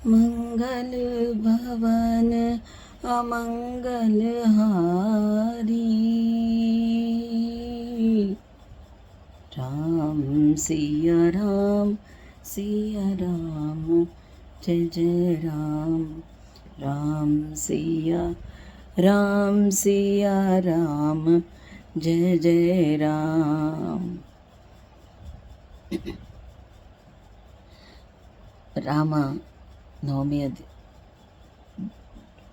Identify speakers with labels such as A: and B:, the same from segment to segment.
A: मंगल भवन अमंगल हारी। राम सिया राम जय जय राम। राम सिया राम जय जय राम।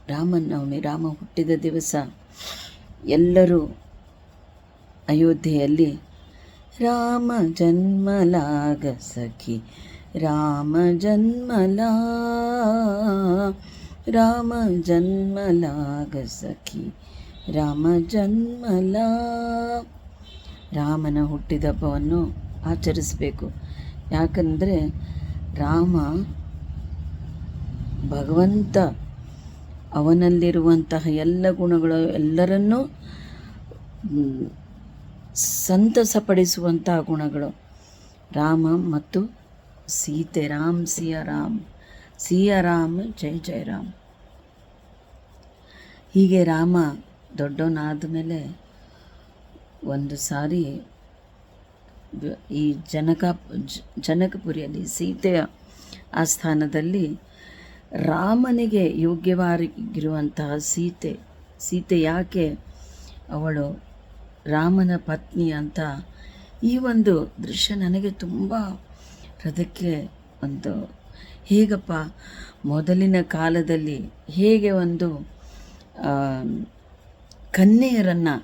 A: ರಾಮನವಮಿ ರಾಮ ಹುಟ್ಟಿದ ದಿವಸ ಎಲ್ಲರೂ ಅಯೋಧ್ಯೆಯಲ್ಲಿ ರಾಮ ಜನ್ಮಲಾಗ ಸಖಿ ರಾಮ ಜನ್ಮಲಾಗ ಸಖಿ ರಾಮ ಜನ್ಮಲಾ. ರಾಮನ ಹುಟ್ಟಿದಬ್ಬವನ್ನು ಆಚರಿಸಬೇಕು. ಯಾಕಂದರೆ ರಾಮ ಭಗವಂತ, ಅವನಲ್ಲಿರುವಂತಹ ಎಲ್ಲ ಗುಣಗಳು ಎಲ್ಲರನ್ನೂ ಸಂತಸಪಡಿಸುವಂತಹ ಗುಣಗಳು. ರಾಮ ಮತ್ತು ಸೀತೆ, ಸಿಯ ರಾಮ ಜಯ ಜಯ ರಾಮ್. ಹೀಗೆ ರಾಮ ದೊಡ್ಡವನಾದ ಮೇಲೆ ಒಂದು ಸಾರಿ ಈ ಜನಕಪುರಿಯಲ್ಲಿ ಸೀತೆಯ ಆಸ್ಥಾನದಲ್ಲಿ ರಾಮನಿಗೆ ಯೋಗ್ಯವಾಗಿರುವಂತಹ ಸೀತೆ ಯಾಕೆ ಅವಳು ರಾಮನ ಪತ್ನಿ ಅಂತ ಈ ಒಂದು ದೃಶ್ಯ ನನಗೆ ತುಂಬ ಹೃದಯಕ್ಕೆ ಒಂದು, ಹೇಗಪ್ಪ ಮೊದಲಿನ ಕಾಲದಲ್ಲಿ ಹೇಗೆ ಒಂದು ಕನ್ಯೆಯರನ್ನು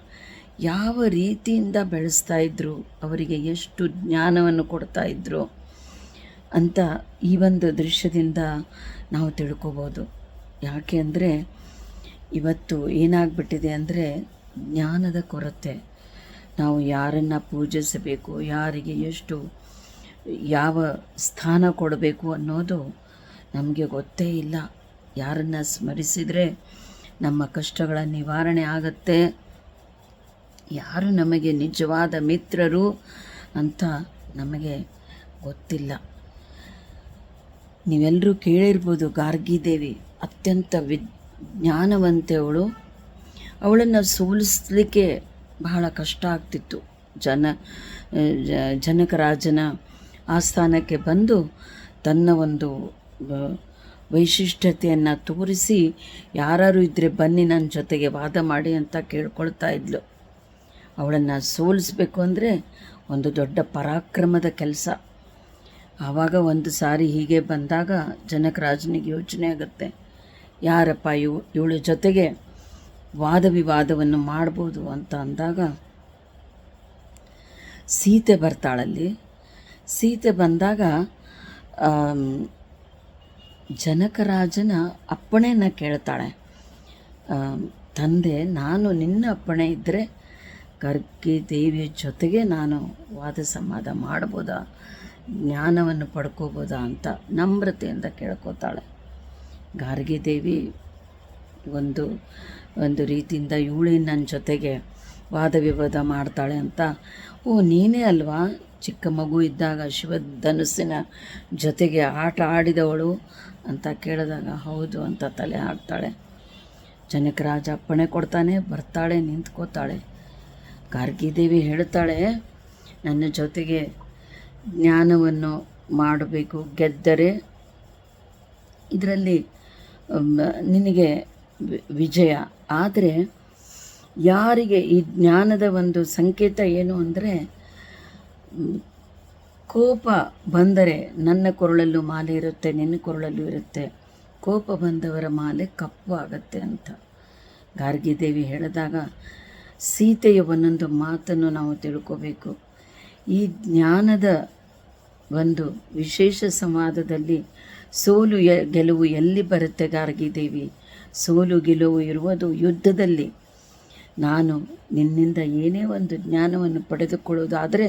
A: ಯಾವ ರೀತಿಯಿಂದ ಬೆಳೆಸ್ತಾ ಇದ್ದರು, ಅವರಿಗೆ ಎಷ್ಟು ಜ್ಞಾನವನ್ನು ಕೊಡ್ತಾ ಇದ್ದರು ಅಂತ ಈ ಒಂದು ದೃಶ್ಯದಿಂದ ನಾವು ತಿಳ್ಕೊಬೋದು. ಯಾಕೆ ಅಂದರೆ ಇವತ್ತು ಏನಾಗ್ಬಿಟ್ಟಿದೆ ಅಂದರೆ ಜ್ಞಾನದ ಕೊರತೆ. ನಾವು ಯಾರನ್ನು ಪೂಜಿಸಬೇಕು, ಯಾರಿಗೆ ಎಷ್ಟು ಯಾವ ಸ್ಥಾನ ಕೊಡಬೇಕು ಅನ್ನೋದು ನಮಗೆ ಗೊತ್ತೇ ಇಲ್ಲ. ಯಾರನ್ನು ಸ್ಮರಿಸಿದರೆ ನಮ್ಮ ಕಷ್ಟಗಳ ನಿವಾರಣೆ ಆಗತ್ತೆ, ಯಾರು ನಮಗೆ ನಿಜವಾದ ಮಿತ್ರರು ಅಂತ ನಮಗೆ ಗೊತ್ತಿಲ್ಲ. ನೀವೆಲ್ಲರೂ ಕೇಳಿರ್ಬೋದು, ಗಾರ್ಗಿದೇವಿ ಅತ್ಯಂತ ಜ್ಞಾನವಂತೆ ಅವಳು. ಅವಳನ್ನು ಸೋಲಿಸಲಿಕ್ಕೆ ಬಹಳ ಕಷ್ಟ ಆಗ್ತಿತ್ತು. ಜನಕರಾಜನ ಆಸ್ಥಾನಕ್ಕೆ ಬಂದು ತನ್ನ ಒಂದು ವೈಶಿಷ್ಟ್ಯತೆಯನ್ನು ತೋರಿಸಿ, ಯಾರು ಇದ್ದರೆ ಬನ್ನಿ ನನ್ನ ಜೊತೆಗೆ ವಾದ ಮಾಡಿ ಅಂತ ಕೇಳ್ಕೊಳ್ತಾ ಇದ್ಲು. ಅವಳನ್ನು ಸೋಲಿಸ್ಬೇಕು ಅಂದರೆ ಒಂದು ದೊಡ್ಡ ಪರಾಕ್ರಮದ ಕೆಲಸ. ಆವಾಗ ಒಂದು ಸಾರಿ ಹೀಗೆ ಬಂದಾಗ ಜನಕರಾಜನಿಗೆ ಯೋಚನೆ ಆಗುತ್ತೆ, ಯಾರಪ್ಪ ಇವಳ ಜೊತೆಗೆ ವಾದ ವಿವಾದವನ್ನು ಮಾಡ್ಬೋದು ಅಂತ ಅಂದಾಗ ಸೀತೆ ಬರ್ತಾಳಲ್ಲಿ. ಸೀತೆ ಬಂದಾಗ ಜನಕರಾಜನ ಅಪ್ಪಣೆಯನ್ನು ಕೇಳ್ತಾಳೆ. ತಂದೆ, ನಾನು ನಿನ್ನ ಅಪ್ಪಣೆ ಇದ್ದರೆ ಗಾರ್ಗಿ ದೇವಿಯ ಜೊತೆಗೆ ನಾನು ವಾದ ಸಂವಾದ ಮಾಡ್ಬೋದಾ, ಜ್ಞಾನವನ್ನು ಪಡ್ಕೋಬೋದಾ ಅಂತ ನಮ್ರತೆಯಿಂದ ಕೇಳ್ಕೋತಾಳೆ. ಗಾರ್ಗಿ ದೇವಿ ಒಂದು ರೀತಿಯಿಂದ ಇವಳೇ ನನ್ನ ಜೊತೆಗೆ ವಾದ ವಿವಾದ ಮಾಡ್ತಾಳೆ ಅಂತ, ಓ ನೀನೇ ಅಲ್ವಾ ಚಿಕ್ಕ ಮಗು ಇದ್ದಾಗ ಶಿವಧನುಸ್ಸಿನ ಜೊತೆಗೆ ಆಟ ಆಡಿದವಳು ಅಂತ ಕೇಳಿದಾಗ ಹೌದು ಅಂತ ತಲೆ ಹಾಕ್ತಾಳೆ. ಜನಕರಾಜ ಅಪ್ಪಣೆ ಕೊಡ್ತಾನೆ, ಬರ್ತಾಳೆ, ನಿಂತ್ಕೋತಾಳೆ. ಗಾರ್ಗಿದೇವಿ ಹೇಳ್ತಾಳೆ, ನನ್ನ ಜೊತೆಗೆ ಜ್ಞಾನವನ್ನು ಮಾಡಬೇಕು, ಗೆದ್ದರೆ ಇದರಲ್ಲಿ ನಿನಗೆ ವಿಜಯ. ಆದರೆ ಯಾರಿಗೆ ಈ ಜ್ಞಾನದ ಒಂದು ಸಂಕೇತ ಏನು ಅಂದರೆ, ಕೋಪ ಬಂದರೆ ನನ್ನ ಕೊರಳಲ್ಲೂ ಮಾಲೆ ಇರುತ್ತೆ, ನಿನ್ನ ಕೊರಳಲ್ಲೂ ಇರುತ್ತೆ, ಕೋಪ ಬಂದವರ ಮಾಲೆ ಕಪ್ಪು ಆಗತ್ತೆ ಅಂತ ಗಾರ್ಗಿದೇವಿ ಹೇಳಿದಾಗ ಸೀತೆಯ ಒಂದೊಂದು ಮಾತನ್ನು ನಾವು ತಿಳ್ಕೋಬೇಕು. ಈ ಜ್ಞಾನದ ಒಂದು ವಿಶೇಷ ಸಂವಾದದಲ್ಲಿ ಸೋಲು ಗೆಲುವು ಎಲ್ಲಿ ಬರುತ್ತೆ ಗಾರ್ಗಿದೇವಿ? ಸೋಲು ಗೆಲುವು ಇರುವುದು ಯುದ್ಧದಲ್ಲಿ. ನಾನು ನಿನ್ನಿಂದ ಏನೇ ಒಂದು ಜ್ಞಾನವನ್ನು ಪಡೆದುಕೊಳ್ಳೋದಾದರೆ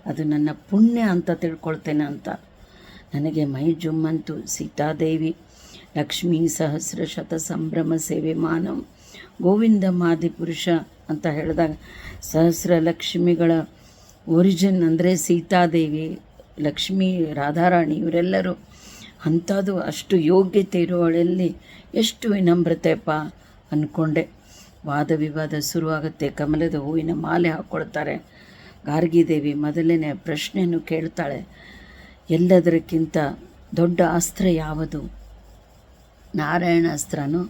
A: ಅದು ನನ್ನ ಪುಣ್ಯ ಅಂತ ತಿಳ್ಕೊಳ್ತೇನೆ ಅಂತ. ನನಗೆ ಮೈ ಜುಮ್ಮಂತು. ಸೀತಾದೇವಿ ಲಕ್ಷ್ಮೀ ಸಹಸ್ರ ಶತ ಸಂಭ್ರಮ ಸೇವೆ ಮಾನಂ ಗೋವಿಂದ ಮಾದಿಪುರುಷ ಅಂತ ಹೇಳಿದಾಗ ಸಹಸ್ರ ಲಕ್ಷ್ಮಿಗಳ ಒರಿಜಿನ್ ಅಂದರೆ ಸೀತಾದೇವಿ, ಲಕ್ಷ್ಮೀ, ರಾಧಾರಾಣಿ ಇವರೆಲ್ಲರೂ ಅಂಥದ್ದು ಅಷ್ಟು ಯೋಗ್ಯತೆ ಇರುವವಳಲ್ಲಿ ಎಷ್ಟು ವಿನಮ್ರತೆಪ್ಪ ಅಂದ್ಕೊಂಡೆ. ವಾದ ವಿವಾದ ಶುರುವಾಗುತ್ತೆ. ಕಮಲದ ಹೂವಿನ ಮಾಲೆ ಹಾಕ್ಕೊಳ್ತಾರೆ. ಗಾರ್ಗಿದೇವಿ ಮೊದಲನೇ ಪ್ರಶ್ನೆಯನ್ನು ಕೇಳ್ತಾಳೆ, ಎಲ್ಲದಕ್ಕಿಂತ ದೊಡ್ಡ ಅಸ್ತ್ರ ಯಾವುದು? ನಾರಾಯಣಾಸ್ತ್ರನೋ,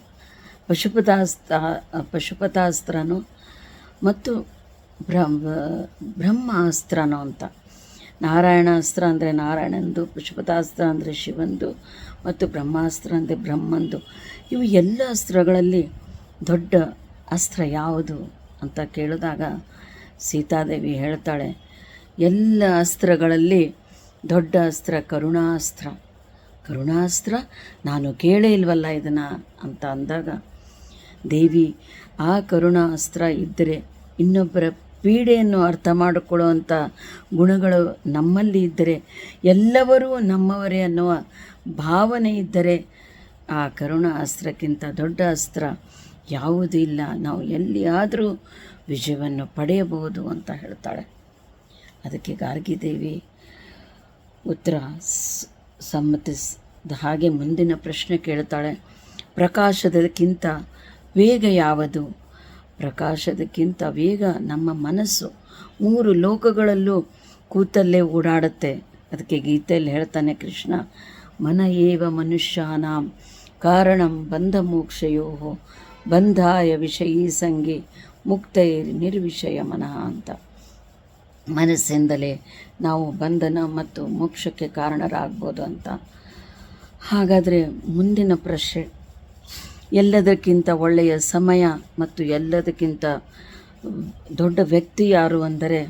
A: ಪಶುಪತಾಸ್ತ್ರನೋ ಮತ್ತು ಬ್ರಹ್ಮಾಸ್ತ್ರನೋ ಅಂತ. ನಾರಾಯಣಾಸ್ತ್ರ ಅಂದರೆ ನಾರಾಯಣಂದು, ಪಶುಪತಾಸ್ತ್ರ ಅಂದರೆ ಶಿವಂದು, ಮತ್ತು ಬ್ರಹ್ಮಾಸ್ತ್ರ ಅಂದರೆ ಬ್ರಹ್ಮಂದು. ಇವು ಎಲ್ಲ ಅಸ್ತ್ರಗಳಲ್ಲಿ ದೊಡ್ಡ ಅಸ್ತ್ರ ಯಾವುದು ಅಂತ ಕೇಳಿದಾಗ ಸೀತಾದೇವಿ ಹೇಳ್ತಾಳೆ, ಎಲ್ಲ ಅಸ್ತ್ರಗಳಲ್ಲಿ ದೊಡ್ಡ ಅಸ್ತ್ರ ಕರುಣಾಸ್ತ್ರ. ಕರುಣಾಸ್ತ್ರ ನಾನು ಕೇಳೇ ಇಲ್ವಲ್ಲ ಇದನ್ನು ಅಂತ ಅಂದಾಗ, ದೇವಿ ಆ ಕರುಣಾಸ್ತ್ರ ಇದ್ದರೆ, ಇನ್ನೊಬ್ಬರ ಪೀಡೆಯನ್ನು ಅರ್ಥ ಮಾಡಿಕೊಳ್ಳುವಂಥ ಗುಣಗಳು ನಮ್ಮಲ್ಲಿ ಇದ್ದರೆ, ಎಲ್ಲವರೂ ನಮ್ಮವರೇ ಅನ್ನುವ ಭಾವನೆ ಇದ್ದರೆ, ಆ ಕರುಣಾ ಅಸ್ತ್ರಕ್ಕಿಂತ ದೊಡ್ಡ ಅಸ್ತ್ರ ಯಾವುದೂ ಇಲ್ಲ. ನಾವು ಎಲ್ಲಿಯಾದರೂ ವಿಜಯವನ್ನು ಪಡೆಯಬಹುದು ಅಂತ ಹೇಳ್ತಾಳೆ. ಅದಕ್ಕೆ ಗಾರ್ಗಿದೇವಿ ಉತ್ತರ ಸಮ್ಮತಿಸಿದ ಹಾಗೆ ಮುಂದಿನ ಪ್ರಶ್ನೆ ಕೇಳ್ತಾಳೆ, ಪ್ರಕಾಶದಕ್ಕಿಂತ ವೇಗ ಯಾವುದು? ಪ್ರಕಾಶದಕ್ಕಿಂತ ವೇಗ ನಮ್ಮ ಮನಸ್ಸು. 3 ಲೋಕಗಳಲ್ಲೂ ಕೂತಲ್ಲೇ ಓಡಾಡುತ್ತೆ. ಅದಕ್ಕೆ ಗೀತೆಯಲ್ಲಿ ಹೇಳ್ತಾನೆ ಕೃಷ್ಣ, ಮನ ಏವ ಮನುಷ್ಯಾನಾಂ ಕಾರಣಂ ಬಂಧ ಮೋಕ್ಷಯೋ ಬಂಧಾಯ ವಿಷಯೀ ಸಂಗಿ ಮುಕ್ತೈರ್ ನಿರ್ವಿಷಯ ಮನಃ ಅಂತ. ಮನಸ್ಸಿಂದಲೇ ನಾವು ಬಂಧನ ಮತ್ತು ಮೋಕ್ಷಕ್ಕೆ ಕಾರಣರಾಗ್ಬೋದು ಅಂತ. ಹಾಗಾದರೆ ಮುಂದಿನ ಪ್ರಶ್ನೆ, ಎಲ್ಲದಕ್ಕಿಂತ ಒಳ್ಳೆಯ ಸಮಯ ಮತ್ತು ಎಲ್ಲದಕ್ಕಿಂತ ದೊಡ್ಡ ವ್ಯಕ್ತಿ ಯಾರು ಅಂದರೆ,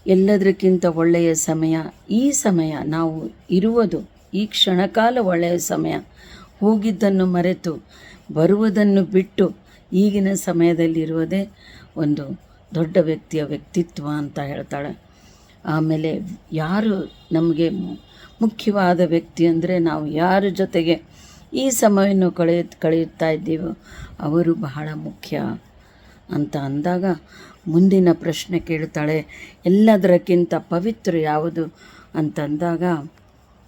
A: ಎಲ್ಲದಕ್ಕಿಂತ ಒಳ್ಳೆಯ ಸಮಯ ಈ ಸಮಯ. ನಾವು ಇರುವುದು ಈ ಕ್ಷಣಕಾಲ ಒಳ್ಳೆಯ ಸಮಯ. ಹೋಗಿದ್ದನ್ನು ಮರೆತು ಬರುವುದನ್ನು ಬಿಟ್ಟು ಈಗಿನ ಸಮಯದಲ್ಲಿರುವುದೇ ಒಂದು ದೊಡ್ಡ ವ್ಯಕ್ತಿಯ ವ್ಯಕ್ತಿತ್ವ ಅಂತ ಹೇಳ್ತಾಳೆ. ಆಮೇಲೆ ಯಾರು ನಮಗೆ ಮುಖ್ಯವಾದ ವ್ಯಕ್ತಿ ಅಂದರೆ, ನಾವು ಯಾರ ಜೊತೆಗೆ ಈ ಸಮಯವನ್ನು ಕಳೆಯುತ್ತಾ ಇದ್ದೀವೋ ಅವರು ಬಹಳ ಮುಖ್ಯ ಅಂತ ಅಂದಾಗ, ಮುಂದಿನ ಪ್ರಶ್ನೆ ಕೇಳ್ತಾಳೆ, ಎಲ್ಲದಕ್ಕಿಂತ ಪವಿತ್ರ ಯಾವುದು ಅಂತಂದಾಗ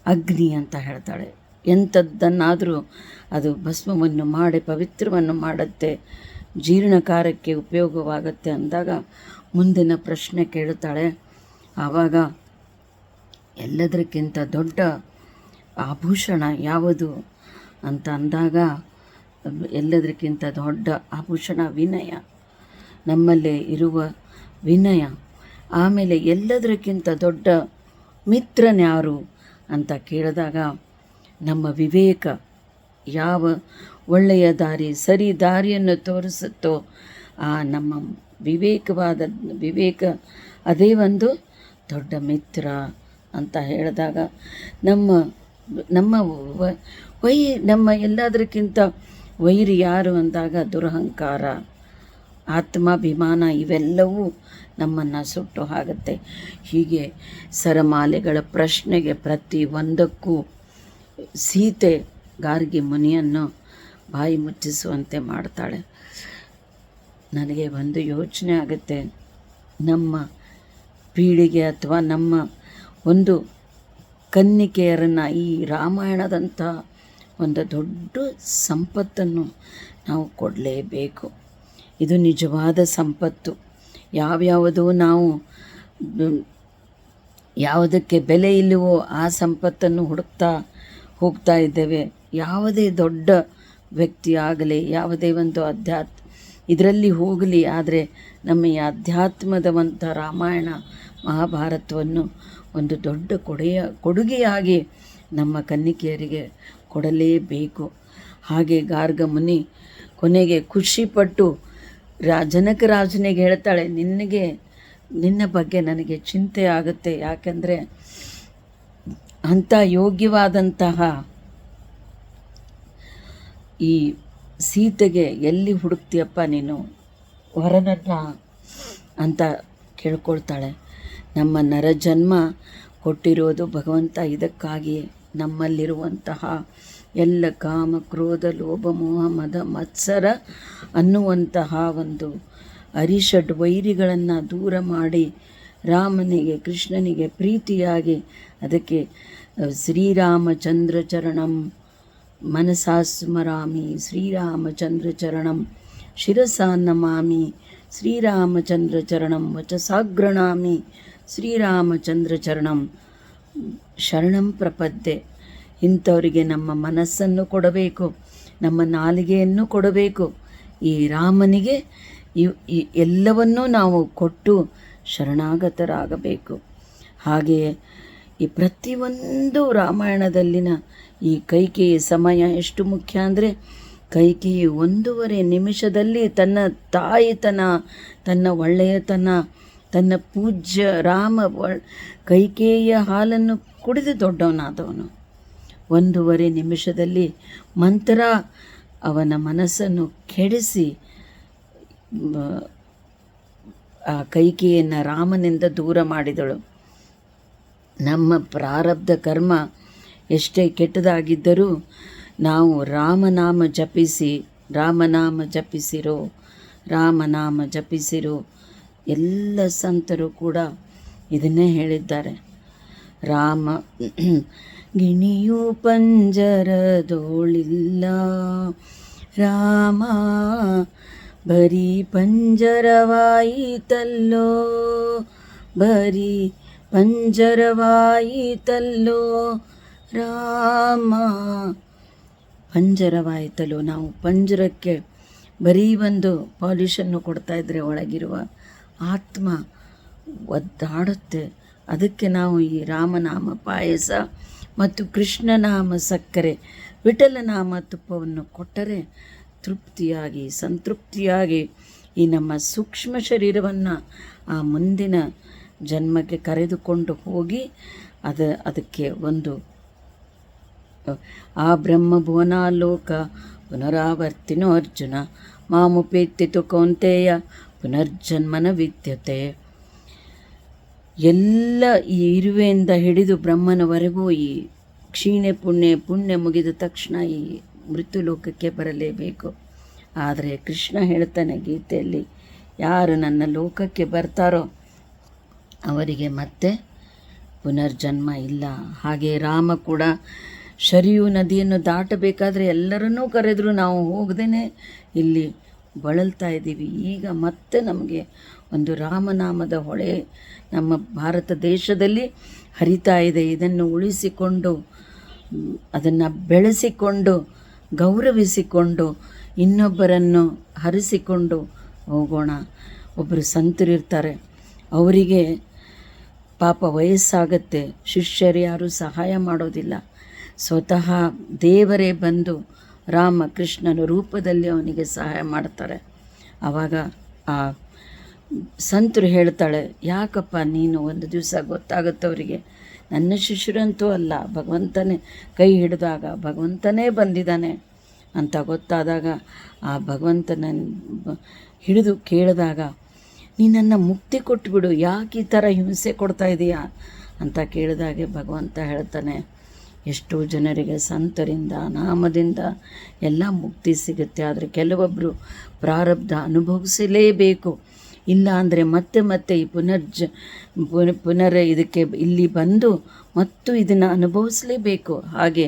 A: ಅಗ್ನಿ ಅಂತ ಹೇಳ್ತಾಳೆ. ಎಂಥದ್ದನ್ನಾದರೂ ಅದು ಭಸ್ಮವನ್ನು ಮಾಡಿ ಪವಿತ್ರವನ್ನು ಮಾಡುತ್ತೆ, ಜೀರ್ಣಕಾರಕ್ಕೆ ಉಪಯೋಗವಾಗುತ್ತೆ ಅಂದಾಗ ಮುಂದಿನ ಪ್ರಶ್ನೆ ಕೇಳ್ತಾಳೆ. ಆವಾಗ ಎಲ್ಲದಕ್ಕಿಂತ ದೊಡ್ಡ ಆಭೂಷಣ ಯಾವುದು ಅಂತ ಅಂದಾಗ, ಎಲ್ಲದಕ್ಕಿಂತ ದೊಡ್ಡ ಆಭೂಷಣ ವಿನಯ, ನಮ್ಮಲ್ಲೇ ಇರುವ ವಿನಯ. ಆಮೇಲೆ ಎಲ್ಲದಕ್ಕಿಂತ ದೊಡ್ಡ ಮಿತ್ರನ್ಯಾರು ಅಂತ ಕೇಳಿದಾಗ, ನಮ್ಮ ವಿವೇಕ ಯಾವ ಒಳ್ಳೆಯ ದಾರಿ ಸರಿ ದಾರಿಯನ್ನು ತೋರಿಸುತ್ತೋ ಆ ನಮ್ಮ ವಿವೇಕ ಅದೇ ಒಂದು ದೊಡ್ಡ ಮಿತ್ರ ಅಂತ ಹೇಳಿದಾಗ, ನಮ್ಮ ಎಲ್ಲದಕ್ಕಿಂತ ವೈರಿ ಯಾರು ಅಂದಾಗ ದುರಹಂಕಾರ, ಆತ್ಮಾಭಿಮಾನ ಇವೆಲ್ಲವೂ ನಮ್ಮನ್ನು ಸುಟ್ಟು ಹಾಗುತ್ತೆ. ಹೀಗೆ ಸರಮಾಲೆಗಳ ಪ್ರಶ್ನೆಗೆ ಪ್ರತಿಯೊಂದಕ್ಕೂ ಸೀತೆ ಗಾರ್ಗಿ ಮುನಿಯನ್ನು ಬಾಯಿ ಮುಚ್ಚಿಸುವಂತೆ ಮಾಡ್ತಾಳೆ. ನನಗೆ ಒಂದು ಯೋಚನೆ ಆಗುತ್ತೆ, ನಮ್ಮ ಪೀಳಿಗೆ ಅಥವಾ ನಮ್ಮ ಒಂದು ಕನ್ನಿಕೆಯರನ್ನು ಈ ರಾಮಾಯಣದಂಥ ಒಂದು ದೊಡ್ಡ ಸಂಪತ್ತನ್ನು ನಾವು ಕೊಡಲೇಬೇಕು. ಇದು ನಿಜವಾದ ಸಂಪತ್ತು. ಯಾವ್ಯಾವುದೋ ನಾವು ಯಾವುದಕ್ಕೆ ಬೆಲೆ ಇಲ್ಲವೋ ಆ ಸಂಪತ್ತನ್ನು ಹುಡುಕ್ತಾ ಹೋಗ್ತಾ ಇದ್ದೇವೆ. ಯಾವುದೇ ದೊಡ್ಡ ವ್ಯಕ್ತಿ ಆಗಲಿ, ಯಾವುದೇ ಒಂದು ಇದರಲ್ಲಿ ಹೋಗಲಿ, ಆದರೆ ನಮ್ಮ ಈ ಅಧ್ಯಾತ್ಮದ ರಾಮಾಯಣ ಮಹಾಭಾರತವನ್ನು ಒಂದು ದೊಡ್ಡ ಕೊಡುಗೆಯಾಗಿ ನಮ್ಮ ಕನ್ನಿಕೆಯರಿಗೆ ಕೊಡಲೇಬೇಕು. ಹಾಗೆ ಗಾರ್ಗ ಮುನಿ ಕೊನೆಗೆ ಖುಷಿಪಟ್ಟು ಜನಕರಾಜನಿಗೆ ಹೇಳ್ತಾಳೆ, ನಿನ್ನ ಬಗ್ಗೆ ನನಗೆ ಚಿಂತೆ ಆಗುತ್ತೆ. ಯಾಕೆಂದರೆ ಅಂಥ ಯೋಗ್ಯವಾದಂತಹ ಈ ಸೀತೆಗೆ ಎಲ್ಲಿ ಹುಡುಕ್ತೀಯಪ್ಪ ನೀನು ವರನನ್ನ ಅಂತ ಕೇಳ್ಕೊಳ್ತಾಳೆ. ನಮ್ಮ ನರಜನ್ಮ ಕೊಟ್ಟಿರೋದು ಭಗವಂತ ಇದಕ್ಕಾಗಿ, ನಮ್ಮಲ್ಲಿರುವಂತಹ ಎಲ್ಲ ಕಾಮ ಕ್ರೋಧ ಲೋಭ ಮೋಹ ಮದ ಮತ್ಸರ ಅನ್ನುವಂತಹ ಒಂದು ಅರಿಷಡ್ ವೈರಿಗಳನ್ನು ದೂರ ಮಾಡಿ ರಾಮನಿಗೆ ಕೃಷ್ಣನಿಗೆ ಪ್ರೀತಿಯಾಗಿ, ಅದಕ್ಕೆ ಶ್ರೀರಾಮಚಂದ್ರಚರಣಂ ಮನಸಾ ಸ್ಮರಾಮಿ, ಶ್ರೀರಾಮಚಂದ್ರಚರಣಂ ಶಿರಸಾ ನಮಾಮಿ, ಶ್ರೀರಾಮಚಂದ್ರಚರಣಂ ವಚಸಾಗ್ರಣಾಮಿ, ಶ್ರೀರಾಮಚಂದ್ರಚರಣಂ ಶರಣಂ ಪ್ರಪದ್ಯೆ. ಇಂಥವರಿಗೆ ನಮ್ಮ ಮನಸ್ಸನ್ನು ಕೊಡಬೇಕು, ನಮ್ಮ ನಾಲಿಗೆಯನ್ನು ಕೊಡಬೇಕು. ಈ ರಾಮನಿಗೆ ಎಲ್ಲವನ್ನೂ ನಾವು ಕೊಟ್ಟು ಶರಣಾಗತರಾಗಬೇಕು. ಹಾಗೆಯೇ ಈ ಪ್ರತಿಯೊಂದು ರಾಮಾಯಣದಲ್ಲಿನ ಈ ಕೈಕೇಯಿ ಸಮಯ ಎಷ್ಟು ಮುಖ್ಯ ಅಂದರೆ, ಕೈಕೇಯಿ 1.5 ನಿಮಿಷದಲ್ಲಿ ತನ್ನ ತಾಯಿತನ, ತನ್ನ ಒಳ್ಳೆಯತನ, ತನ್ನ ಪೂಜ್ಯ ರಾಮ ಕೈಕೇಯಿಯ ಹಾಲನ್ನು ಕುಡಿದು ದೊಡ್ಡವನಾದವನು. 1.5 ನಿಮಿಷದಲ್ಲಿ ಮಂತ್ರ ಅವನ ಮನಸ್ಸನ್ನು ಕೆಡಿಸಿ ಆ ಕೈಕೇಯಿಯನ್ನು ರಾಮನಿಂದ ದೂರ ಮಾಡಿದಳು. ನಮ್ಮ ಪ್ರಾರಬ್ಧ ಕರ್ಮ ಎಷ್ಟೇ ಕೆಟ್ಟದಾಗಿದ್ದರೂ ನಾವು ರಾಮನಾಮ ಜಪಿಸಿರೋ, ರಾಮನಾಮ ಜಪಿಸಿರೋ. ಎಲ್ಲ ಸಂತರು ಕೂಡ ಇದನ್ನೇ ಹೇಳಿದ್ದಾರೆ. ರಾಮ ಗಿಣಿಯು ಪಂಜರದೋಳಿಲ್ಲ, ರಾಮ ಬರೀ ಪಂಜರವಾಯಿತಲ್ಲೋ, ಬರೀ ಪಂಜರವಾಯಿತಲ್ಲೋ, ರಾಮ ಪಂಜರವಾಯಿತಲ್ಲೋ. ನಾವು ಪಂಜರಕ್ಕೆ ಬರೀ ಒಂದು ಪಾಲಿಷನ್ನು ಕೊಡ್ತಾಯಿದ್ರೆ ಒಳಗಿರುವ ಆತ್ಮ ಒದ್ದಾಡುತ್ತೆ. ಅದಕ್ಕೆ ನಾವು ಈ ರಾಮನಾಮ ಪಾಯಸ ಮತ್ತು ಕೃಷ್ಣನಾಮ ಸಕ್ಕರೆ, ವಿಠಲನಾಮ ತುಪ್ಪವನ್ನು ಕೊಟ್ಟರೆ ತೃಪ್ತಿಯಾಗಿ ಸಂತೃಪ್ತಿಯಾಗಿ ಈ ನಮ್ಮ ಸೂಕ್ಷ್ಮ ಶರೀರವನ್ನು ಆ ಮುಂದಿನ ಜನ್ಮಕ್ಕೆ ಕರೆದುಕೊಂಡು ಹೋಗಿ ಅದಕ್ಕೆ ಒಂದು ಆ ಬ್ರಹ್ಮಭುವನಾಲೋಕ ಪುನರಾವರ್ತಿನೋ ಅರ್ಜುನ ಮಾಮುಪೇತ್ಯತು ಕೌಂತೆಯ ಪುನರ್ಜನ್ಮನ ವಿದ್ಯತೆ. ಎಲ್ಲ ಈ ಇರುವೆಯಿಂದ ಹಿಡಿದು ಬ್ರಹ್ಮನವರೆಗೂ ಈ ಕ್ಷೀಣೆ ಪುಣ್ಯ ಮುಗಿದ ತಕ್ಷಣ ಈ ಮೃತ್ಯುಲೋಕಕ್ಕೆ ಬರಲೇಬೇಕು. ಆದರೆ ಕೃಷ್ಣ ಹೇಳ್ತಾನೆ ಗೀತೆಯಲ್ಲಿ, ಯಾರು ನನ್ನ ಲೋಕಕ್ಕೆ ಬರ್ತಾರೋ ಅವರಿಗೆ ಮತ್ತೆ ಪುನರ್ಜನ್ಮ ಇಲ್ಲ. ಹಾಗೆ ರಾಮ ಕೂಡ ಶರಿಯು ನದಿಯನ್ನು ದಾಟಬೇಕಾದ್ರೆ ಎಲ್ಲರನ್ನೂ ಕರೆದರೂ ನಾವು ಹೋಗದೇನೆ ಇಲ್ಲಿ ಬಳಲ್ತಾ ಇದ್ದೀವಿ. ಈಗ ಮತ್ತೆ ನಮಗೆ ಒಂದು ರಾಮನಾಮದ ಹೊಳೆ ನಮ್ಮ ಭಾರತ ದೇಶದಲ್ಲಿ ಹರಿತಾ ಇದೆ. ಇದನ್ನು ಉಳಿಸಿಕೊಂಡು ಅದನ್ನು ಬೆಳೆಸಿಕೊಂಡು ಗೌರವಿಸಿಕೊಂಡು ಇನ್ನೊಬ್ಬರನ್ನು ಹರಿಸಿಕೊಂಡು ಹೋಗೋಣ. ಒಬ್ಬರು ಸಂತರಿರ್ತಾರೆ, ಅವರಿಗೆ ಪಾಪ ವಯಸ್ಸಾಗತ್ತೆ, ಶಿಷ್ಯರು ಯಾರೂ ಸಹಾಯ ಮಾಡೋದಿಲ್ಲ. ಸ್ವತಃ ದೇವರೇ ಬಂದು ರಾಮಕೃಷ್ಣನ ರೂಪದಲ್ಲಿ ಅವನಿಗೆ ಸಹಾಯ ಮಾಡ್ತಾರೆ. ಆವಾಗ ಆ ಸಂತರು ಹೇಳ್ತಾಳೆ, ಯಾಕಪ್ಪ ನೀನು ಒಂದು ದಿವಸ ಗೊತ್ತಾಗುತ್ತವರಿಗೆ ನನ್ನ ಶಿಷ್ಯರಂತೂ ಅಲ್ಲ, ಭಗವಂತನೇ ಕೈ ಹಿಡಿದಾಗ ಭಗವಂತನೇ ಬಂದಿದ್ದಾನೆ ಅಂತ ಗೊತ್ತಾದಾಗ ಆ ಭಗವಂತನ ಹಿಡಿದು ಕೇಳಿದಾಗ, ನೀ ನನ್ನ ಮುಕ್ತಿ ಕೊಟ್ಟುಬಿಡು, ಯಾಕೆ ಈ ಥರ ಹಿಂಸೆ ಕೊಡ್ತಾ ಇದೀಯಾ ಅಂತ ಕೇಳಿದಾಗೆ ಭಗವಂತ ಹೇಳ್ತಾನೆ, ಎಷ್ಟೋ ಜನರಿಗೆ ಸಂತರಿಂದ ನಾಮದಿಂದ ಎಲ್ಲ ಮುಕ್ತಿ ಸಿಗುತ್ತೆ. ಆದರೆ ಕೆಲವೊಬ್ಬರು ಪ್ರಾರಬ್ಧ ಅನುಭವಿಸಲೇಬೇಕು. ಇಲ್ಲ ಅಂದರೆ ಮತ್ತೆ ಈ ಪುನರ್ ಇದಕ್ಕೆ ಇಲ್ಲಿ ಬಂದು ಮತ್ತು ಇದನ್ನು ಅನುಭವಿಸಲೇಬೇಕು. ಹಾಗೆ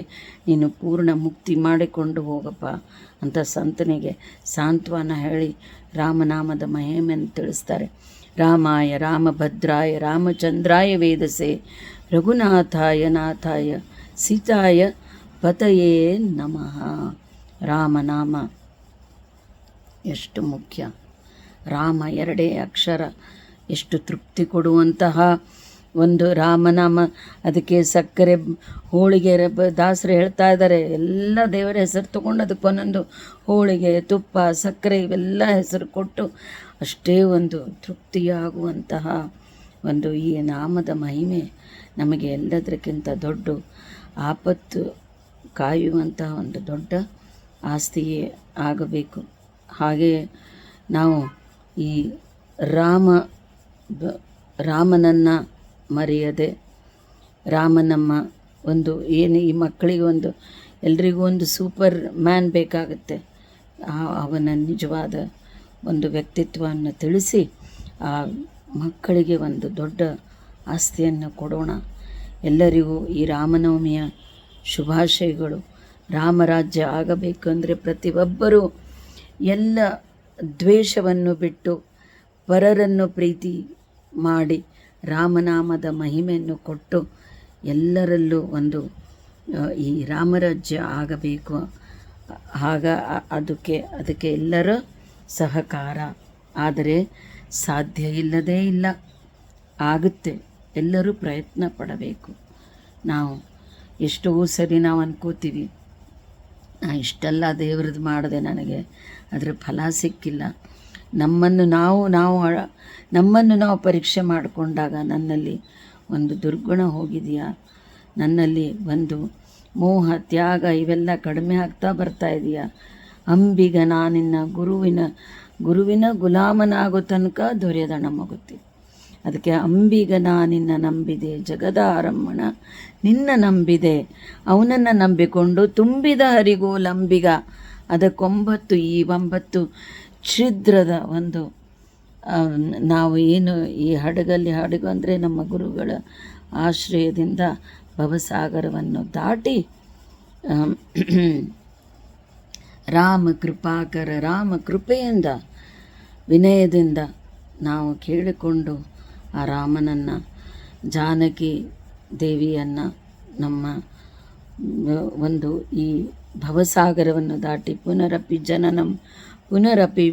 A: ನೀನು ಪೂರ್ಣ ಮುಕ್ತಿ ಮಾಡಿಕೊಂಡು ಹೋಗಪ್ಪ ಅಂತ ಸಂತನಿಗೆ ಸಾಂತ್ವನ ಹೇಳಿ ರಾಮನಾಮದ ಮಹಿಮೆಯನ್ನು ತಿಳಿಸ್ತಾರೆ. ರಾಮಾಯ ರಾಮಭದ್ರಾಯ ರಾಮಚಂದ್ರಾಯ ವೇದಸೆ ರಘುನಾಥಾಯ ನಾಥಾಯ ಸೀತಾಯ ಪತಯೇ ನಮಃ. ರಾಮನಾಮ ಎಷ್ಟು ಮುಖ್ಯ. ರಾಮ 2 ಅಕ್ಷರ ಎಷ್ಟು ತೃಪ್ತಿ ಕೊಡುವಂತಹ ಒಂದು ರಾಮನಾಮ. ಅದಕ್ಕೆ ಸಕ್ಕರೆ ಹೋಳಿಗೆ ದಾಸರು ಹೇಳ್ತಾ ಇದ್ದಾರೆ, ಎಲ್ಲ ದೇವರ ಹೆಸರು ತೊಗೊಂಡು ಅದಕ್ಕೆ ಒಂದೊಂದು ಹೋಳಿಗೆ ತುಪ್ಪ ಸಕ್ಕರೆ ಇವೆಲ್ಲ ಹೆಸರು ಕೊಟ್ಟು ಅಷ್ಟೇ ಒಂದು ತೃಪ್ತಿಯಾಗುವಂತಹ ಒಂದು ಈ ನಾಮದ ಮಹಿಮೆ ನಮಗೆ ಎಲ್ಲದಕ್ಕಿಂತ ದೊಡ್ಡ ಆಪತ್ತು ಕಾಯುವಂತಹ ಒಂದು ದೊಡ್ಡ ಆಸ್ತಿಯೇ ಆಗಬೇಕು. ಹಾಗೆಯೇ ನಾವು ಈ ರಾಮನನ್ನು ಮರೆಯದೆ, ರಾಮನಮ್ಮ ಒಂದು ಏನು ಈ ಮಕ್ಕಳಿಗೆ ಒಂದು ಎಲ್ರಿಗೂ ಒಂದು ಸೂಪರ್ ಮ್ಯಾನ್ ಬೇಕಾಗುತ್ತೆ. ಅವನ ನಿಜವಾದ ಒಂದು ವ್ಯಕ್ತಿತ್ವವನ್ನು ತಿಳಿಸಿ ಆ ಮಕ್ಕಳಿಗೆ ಒಂದು ದೊಡ್ಡ ಆಸ್ತಿಯನ್ನು ಕೊಡೋಣ. ಎಲ್ಲರಿಗೂ ಈ ರಾಮನವಮಿಯ ಶುಭಾಶಯಗಳು. ರಾಮರಾಜ್ಯ ಆಗಬೇಕೆಂದರೆ ಪ್ರತಿಯೊಬ್ಬರೂ ಎಲ್ಲ ದ್ವೇಷವನ್ನು ಬಿಟ್ಟು ಪರರನ್ನು ಪ್ರೀತಿ ಮಾಡಿ ರಾಮನಾಮದ ಮಹಿಮೆಯನ್ನು ಕೊಟ್ಟು ಎಲ್ಲರಲ್ಲೂ ಒಂದು ಈ ರಾಮರಾಜ್ಯ ಆಗಬೇಕು. ಆಗ ಅದಕ್ಕೆ ಎಲ್ಲರ ಸಹಕಾರ. ಆದರೆ ಸಾಧ್ಯ ಇಲ್ಲದೇ ಇಲ್ಲ, ಆಗುತ್ತೆ. ಎಲ್ಲರೂ ಪ್ರಯತ್ನ ಪಡಬೇಕು. ನಾವು ಎಷ್ಟೋ ಸರಿ ನಾವು ಅನ್ಕೋತೀವಿ, ಇಷ್ಟೆಲ್ಲ ದೇವ್ರದ್ದು ಮಾಡಿದೆ, ನನಗೆ ಅದರ ಫಲ ಸಿಕ್ಕಿಲ್ಲ. ನಮ್ಮನ್ನು ನಾವು ಪರೀಕ್ಷೆ ಮಾಡಿಕೊಂಡಾಗ ನನ್ನಲ್ಲಿ ಒಂದು ದುರ್ಗುಣ ಹೋಗಿದೆಯಾ, ನನ್ನಲ್ಲಿ ಒಂದು ಮೋಹ ತ್ಯಾಗ ಇವೆಲ್ಲ ಕಡಿಮೆ ಆಗ್ತಾ ಬರ್ತಾ ಇದೆಯಾ, ಅಂಬಿಗ ನಾನಿನ್ನ ಗುರುವಿನ ಗುಲಾಮನಾಗೋ ತನಕ ದೊರೆಯದ ನಮಗೊತ್ತಿ. ಅದಕ್ಕೆ ಅಂಬಿಗ ನಾನಿನ್ನ ನಂಬಿದೆ ಜಗದಾರಮ್ಮಣ ನಿನ್ನ ನಂಬಿದೆ, ಅವನನ್ನು ನಂಬಿಕೊಂಡು ತುಂಬಿದ ಹರಿಗೋಲಂಬಿಗ. ಅದಕ್ಕೊಂಬತ್ತು ಈ 9 ಛಿದ್ರದ ಒಂದು ನಾವು ಏನು ಈ ಹಡಗು ಅಂದರೆ ನಮ್ಮ ಗುರುಗಳ ಆಶ್ರಯದಿಂದ ಭವಸಾಗರವನ್ನು ದಾಟಿ ರಾಮ ಕೃಪಾಕರ ರಾಮ ಕೃಪೆಯಿಂದ ವಿನಯದಿಂದ ನಾವು ಕೇಳಿಕೊಂಡು ಆ ರಾಮನನ್ನು ಜಾನಕಿ ದೇವಿಯನ್ನು ನಮ್ಮ ಒಂದು ಈ ಭವಸಾಗರವನ್ನು ದಾಟಿ ಪುನರಪಿ ಜನನಂ ಪುನರಪಿ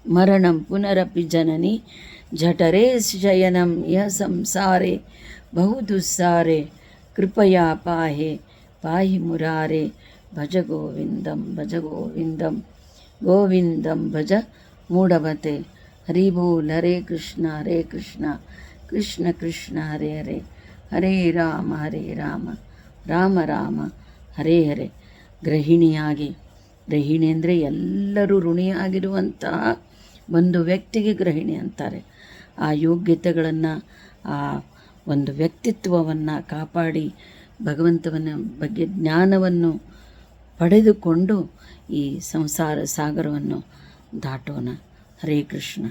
A: ಮರಣಂ ಪುನರಪಿ ಜನನಿ ಜಠರೇ ಶಯನಂ ಯಹ ಸಂಸಾರೆ ಬಹುದುಸ್ಸಾರೆ ಕೃಪಯಾ ಪಾಹಿ ಮುರಾರೆ ಭಜ ಗೋವಿಂದಂ ಗೋವಿಂದಂ ಭಜ ಮೂಢಮತೆ. ಹರಿ ಬೋಲ್. ಹರೇ ಕೃಷ್ಣ ಕೃಷ್ಣ ಕೃಷ್ಣ ಹರೇ ಹರೇ, ಹರೇ ರಾಮ ರಾಮ ರಾಮ ಹರೇ ಹರೇ. ಗೃಹಿಣಿಯಾಗಿ, ಗೃಹಿಣಿ ಅಂದರೆ ಎಲ್ಲರೂ ಋಣಿಯಾಗಿರುವಂತಹ ಒಂದು ವ್ಯಕ್ತಿಗೆ ಗೃಹಿಣಿ ಅಂತಾರೆ. ಆ ಯೋಗ್ಯತೆಗಳನ್ನು, ಆ ಒಂದು ವ್ಯಕ್ತಿತ್ವವನ್ನು ಕಾಪಾಡಿ ಭಗವಂತನ ಬಗ್ಗೆ ಜ್ಞಾನವನ್ನು ಪಡೆದುಕೊಂಡು ಈ ಸಂಸಾರ ಸಾಗರವನ್ನು ದಾಟೋಣ. ಹರೇ ಕೃಷ್ಣ.